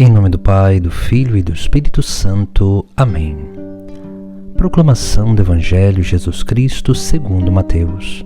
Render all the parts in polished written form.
Em nome do Pai, do Filho e do Espírito Santo. Amém. Proclamação do Evangelho de Jesus Cristo segundo Mateus.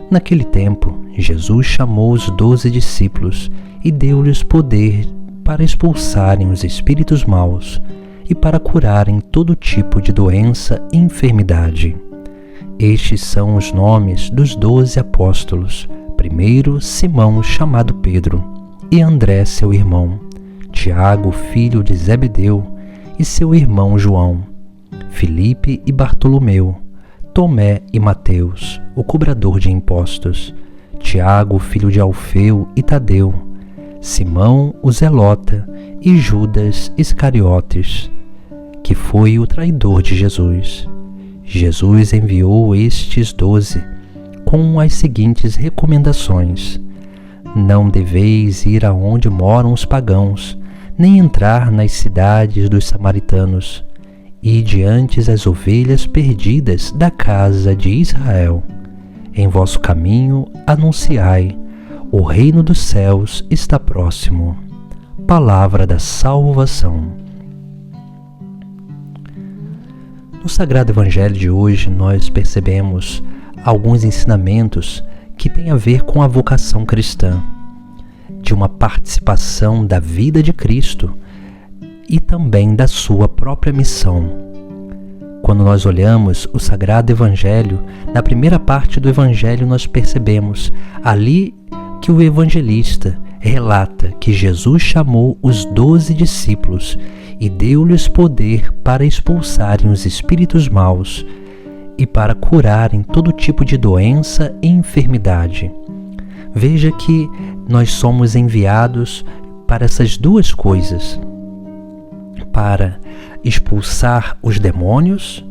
Naquele tempo, Jesus chamou os 12 discípulos e deu-lhes poder para expulsarem os espíritos maus e para curarem todo tipo de doença e enfermidade. Estes são os nomes dos 12 apóstolos. Primeiro, Simão, chamado Pedro, e André, seu irmão, Tiago, filho de Zebedeu, e seu irmão João, Filipe e Bartolomeu, Tomé e Mateus, o cobrador de impostos, Tiago, filho de Alfeu e Tadeu, Simão, o zelota, e Judas Iscariotes, que foi o traidor de Jesus. Jesus enviou estes 12 com as seguintes recomendações: não deveis ir aonde moram os pagãos, nem entrar nas cidades dos samaritanos. Ide antes as ovelhas perdidas da casa de Israel. Em vosso caminho anunciai: o reino dos céus está próximo. Palavra da salvação. No Sagrado Evangelho de hoje, nós percebemos alguns ensinamentos que têm a ver com a vocação cristã, de uma participação da vida de Cristo e também da sua própria missão. Quando nós olhamos o Sagrado Evangelho, na primeira parte do Evangelho nós percebemos ali que o evangelista relata que Jesus chamou os 12 discípulos e deu-lhes poder para expulsarem os espíritos maus e para curarem todo tipo de doença e enfermidade. Veja que nós somos enviados para essas duas coisas, para expulsar os demônios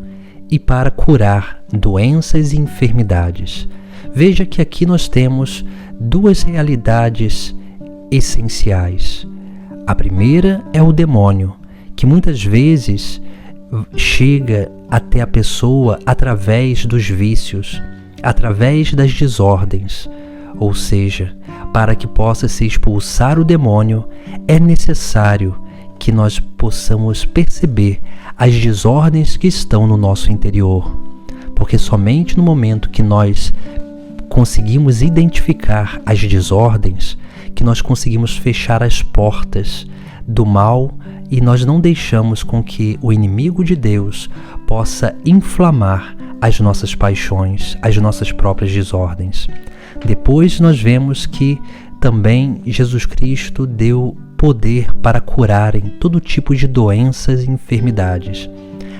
e para curar doenças e enfermidades. Veja que aqui nós temos duas realidades essenciais. A primeira é o demônio, que muitas vezes chega até a pessoa através dos vícios, através das desordens. Ou seja, para que possa se expulsar o demônio, é necessário que nós possamos perceber as desordens que estão no nosso interior. Porque somente no momento que nós conseguimos identificar as desordens, que nós conseguimos fechar as portas do mal e nós não deixamos com que o inimigo de Deus possa inflamar as nossas paixões, as nossas próprias desordens. Depois nós vemos que também Jesus Cristo deu poder para curarem todo tipo de doenças e enfermidades.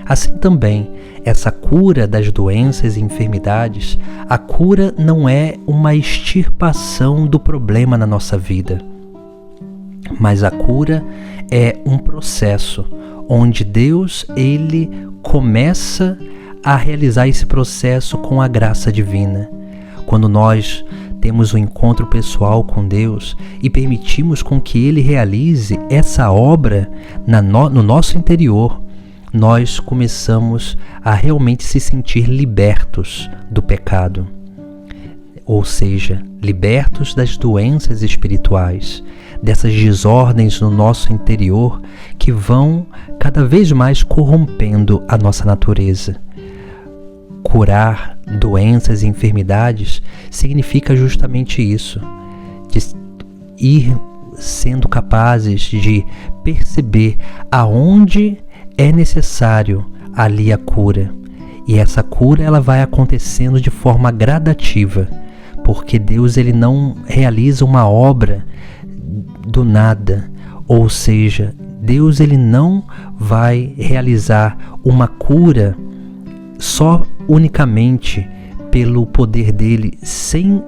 Assim também, essa cura das doenças e enfermidades, a cura não é uma extirpação do problema na nossa vida, mas a cura é um processo onde Deus, ele começa a realizar esse processo com a graça divina. Quando nós temos um encontro pessoal com Deus e permitimos com que Ele realize essa obra no nosso interior, nós começamos a realmente se sentir libertos do pecado, ou seja, libertos das doenças espirituais, dessas desordens no nosso interior que vão cada vez mais corrompendo a nossa natureza. Curar doenças e enfermidades significa justamente isso, de ir sendo capazes de perceber aonde é necessário ali a cura. E essa cura ela vai acontecendo de forma gradativa, porque Deus ele não realiza uma obra do nada, ou seja, Deus ele não vai realizar uma cura só unicamente pelo poder dele, sem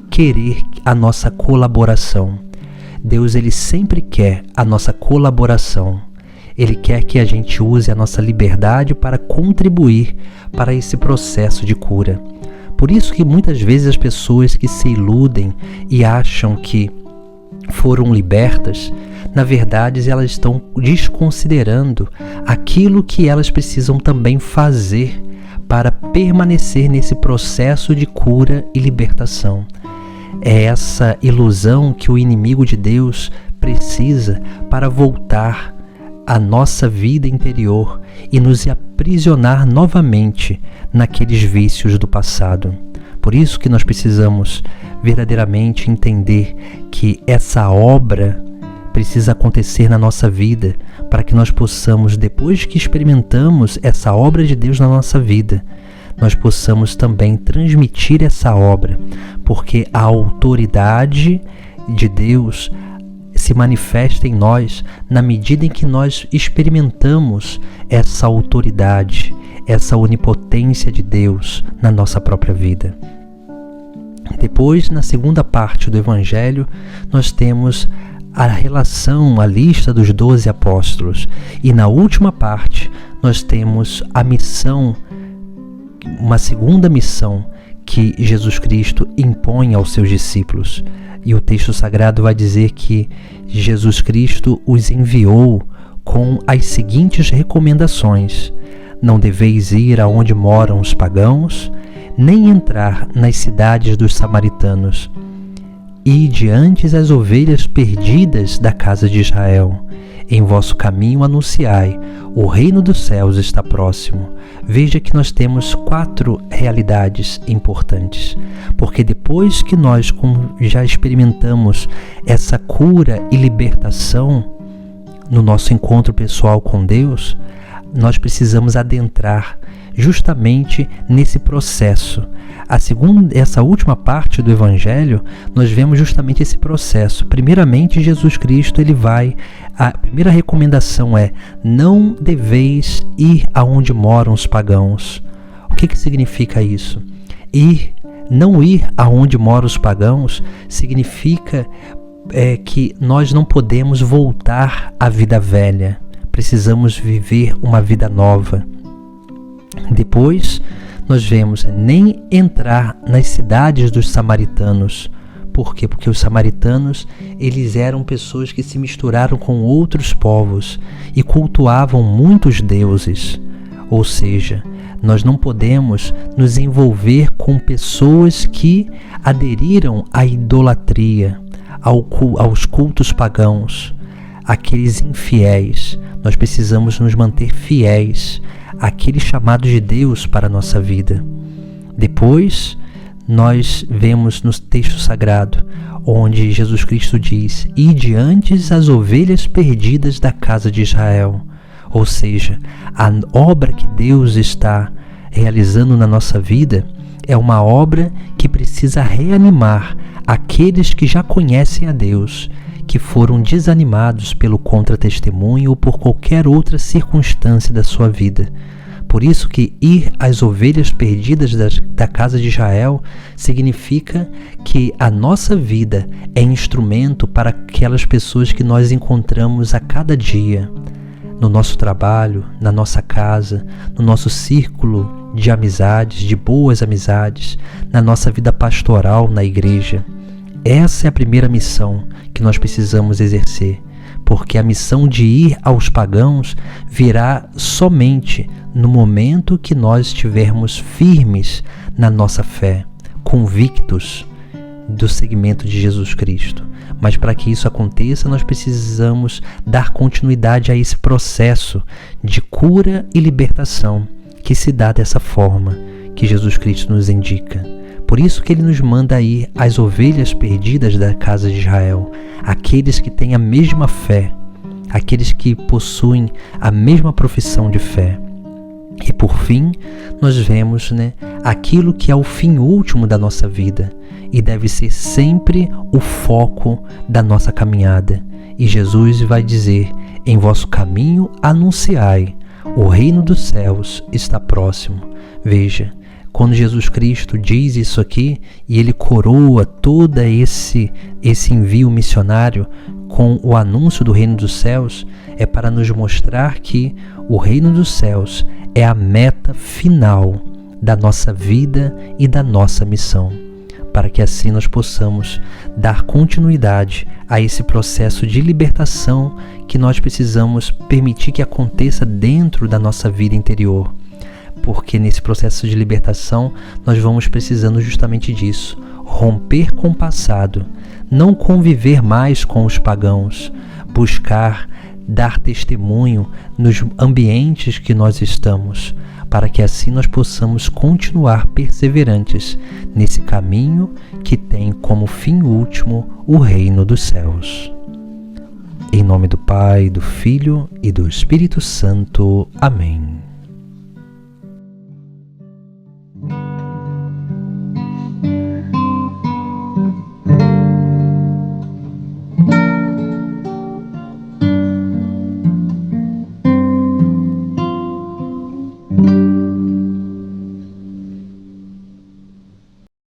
querer a nossa colaboração. Deus ele sempre quer a nossa colaboração. Ele quer que a gente use a nossa liberdade para contribuir para esse processo de cura. Por isso que muitas vezes as pessoas que se iludem e acham que foram libertas, na verdade elas estão desconsiderando aquilo que elas precisam também fazer para permanecer nesse processo de cura e libertação. É essa ilusão que o inimigo de Deus precisa para voltar à nossa vida interior e nos aprisionar novamente naqueles vícios do passado. Por isso que nós precisamos verdadeiramente entender que essa obra precisa acontecer na nossa vida para que nós possamos, depois que experimentamos essa obra de Deus na nossa vida, nós possamos também transmitir essa obra, porque a autoridade de Deus se manifesta em nós na medida em que nós experimentamos essa autoridade, essa onipotência de Deus na nossa própria vida. Depois, na segunda parte do Evangelho, nós temos a relação, a lista dos 12 apóstolos. E na última parte, nós temos a missão, uma segunda missão que Jesus Cristo impõe aos seus discípulos. E o texto sagrado vai dizer que Jesus Cristo os enviou com as seguintes recomendações: não deveis ir aonde moram os pagãos, nem entrar nas cidades dos samaritanos. Ide antes as ovelhas perdidas da casa de Israel. Em vosso caminho anunciai, o reino dos céus está próximo. Veja que nós temos 4 realidades importantes, porque depois que nós já experimentamos essa cura e libertação no nosso encontro pessoal com Deus, nós precisamos adentrar justamente nesse processo. Essa última parte do Evangelho, nós vemos justamente esse processo. Primeiramente, Jesus Cristo, a primeira recomendação é: não deveis ir aonde moram os pagãos. O que significa isso? Não ir aonde moram os pagãos significa que nós não podemos voltar à vida velha. Precisamos viver uma vida nova. Depois, nós vemos nem entrar nas cidades dos samaritanos. Por quê? Porque os samaritanos, eles eram pessoas que se misturaram com outros povos e cultuavam muitos deuses. Ou seja, nós não podemos nos envolver com pessoas que aderiram à idolatria, aos cultos pagãos, aqueles infiéis. Nós precisamos nos manter fiéis àquele chamado de Deus para a nossa vida. Depois, nós vemos no texto sagrado, onde Jesus Cristo diz: ide antes as ovelhas perdidas da casa de Israel. Ou seja, a obra que Deus está realizando na nossa vida é uma obra que precisa reanimar aqueles que já conhecem a Deus, que foram desanimados pelo contra-testemunho ou por qualquer outra circunstância da sua vida. Por isso que ir às ovelhas perdidas da casa de Israel significa que a nossa vida é instrumento para aquelas pessoas que nós encontramos a cada dia, no nosso trabalho, na nossa casa, no nosso círculo de amizades, de boas amizades, na nossa vida pastoral na igreja. Essa é a primeira missão que nós precisamos exercer, porque a missão de ir aos pagãos virá somente no momento que nós estivermos firmes na nossa fé, convictos do seguimento de Jesus Cristo. Mas para que isso aconteça, nós precisamos dar continuidade a esse processo de cura e libertação que se dá dessa forma que Jesus Cristo nos indica. Por isso que ele nos manda ir às ovelhas perdidas da casa de Israel, aqueles que têm a mesma fé, aqueles que possuem a mesma profissão de fé. E por fim, nós vemos aquilo que é o fim último da nossa vida e deve ser sempre o foco da nossa caminhada. E Jesus vai dizer: em vosso caminho anunciai, o reino dos céus está próximo. Veja, quando Jesus Cristo diz isso aqui e ele coroa todo esse envio missionário com o anúncio do reino dos céus, é para nos mostrar que o reino dos céus é a meta final da nossa vida e da nossa missão, para que assim nós possamos dar continuidade a esse processo de libertação que nós precisamos permitir que aconteça dentro da nossa vida interior. Porque nesse processo de libertação nós vamos precisando justamente disso, romper com o passado, não conviver mais com os pagãos, buscar dar testemunho nos ambientes que nós estamos, para que assim nós possamos continuar perseverantes nesse caminho que tem como fim último o reino dos céus. Em nome do Pai, do Filho e do Espírito Santo. Amém.